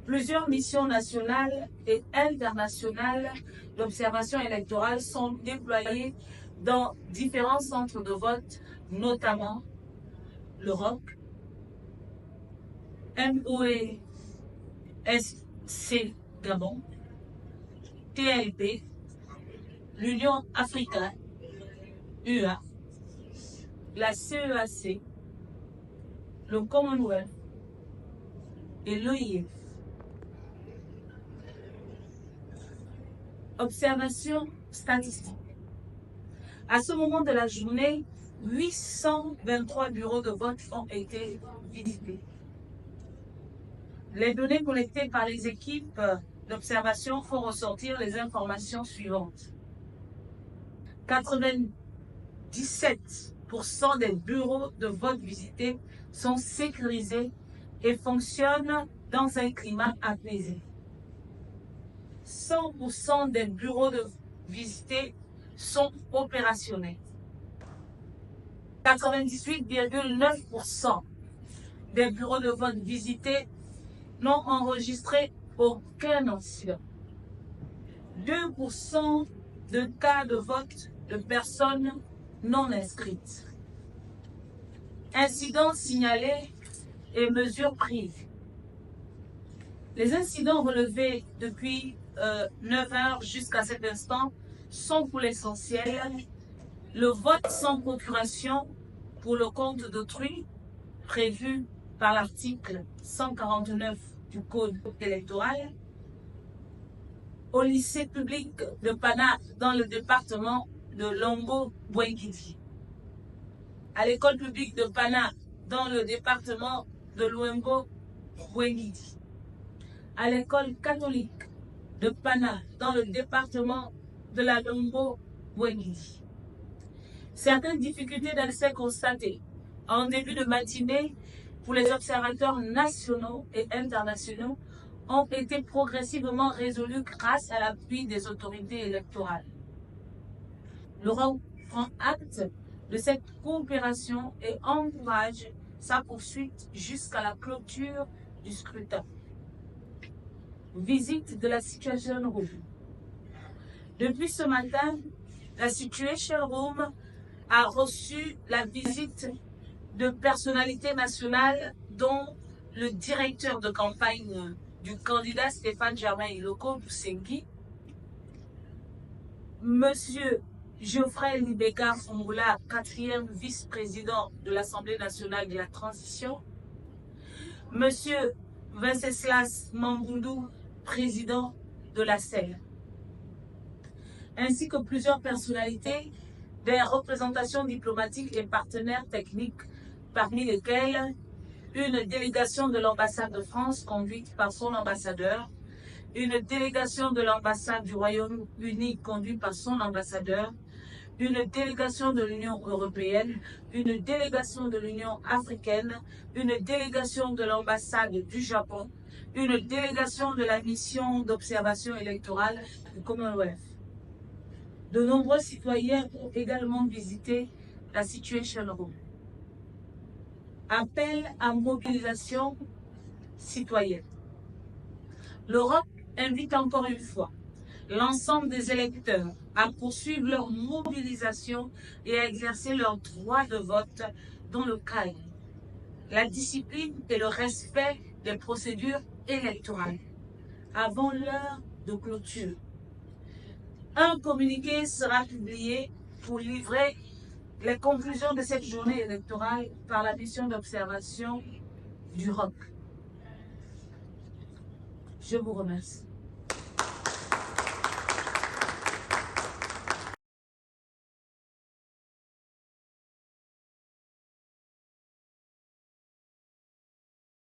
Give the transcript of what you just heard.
Plusieurs missions nationales et internationales d'observation électorale sont déployées dans différents centres de vote, notamment le ROC, MOESC Gabon, TLP, l'Union africaine, UA, la CEAC, le Commonwealth et l'OIF. Observation statistique. À ce moment de la journée, 823 bureaux de vote ont été visités. Les données collectées par les équipes d'observation font ressortir les informations suivantes. 97% des bureaux de vote visités sont sécurisés et fonctionnent dans un climat apaisé. 100% des bureaux de visités sont opérationnels. 98,9% des bureaux de vote visités n'ont enregistré aucun incident. 2% de cas de vote de personnes non inscrites. Incidents signalés et mesures prises. Les incidents relevés depuis 9 heures jusqu'à cet instant sont pour l'essentiel le vote sans procuration pour le compte d'autrui prévu par l'article 149 du Code électoral, au lycée public de Pana dans le département de Lombo-Bouengidi, à l'école publique de Pana dans le département de Lombo-Bouengidi, à l'école catholique de Pana dans le département de la Lombo-Bouengidi. Certaines difficultés d'accès constatées en début de matinée pour les observateurs nationaux et internationaux ont été progressivement résolues grâce à l'appui des autorités électorales. Le ROC prend acte de cette coopération et encourage sa poursuite jusqu'à la clôture du scrutin. Visite de la Situation Room. Depuis ce matin, la Situation Room a reçu la visite de personnalités nationales dont le directeur de campagne du candidat Stéphane Germain Iloko Boussengi, Monsieur Geoffrey Libeka Fongoula, 4e vice-président de l'Assemblée nationale de la transition, Monsieur Venceslas Mambundu, président de la CEL, ainsi que plusieurs personnalités des représentations diplomatiques et partenaires techniques, parmi lesquels une délégation de l'ambassade de France conduite par son ambassadeur, une délégation de l'ambassade du Royaume-Uni conduite par son ambassadeur, une délégation de l'Union européenne, une délégation de l'Union africaine, une délégation de l'ambassade du Japon, une délégation de la mission d'observation électorale du Commonwealth. De nombreux citoyens ont également visité la Situation Room. Appel à mobilisation citoyenne. Le ROC invite encore une fois l'ensemble des électeurs à poursuivre leur mobilisation et à exercer leur droit de vote dans le calme, la discipline et le respect des procédures électorales avant l'heure de clôture. Un communiqué sera publié pour livrer les conclusions de cette journée électorale par la mission d'observation du ROC. Je vous remercie.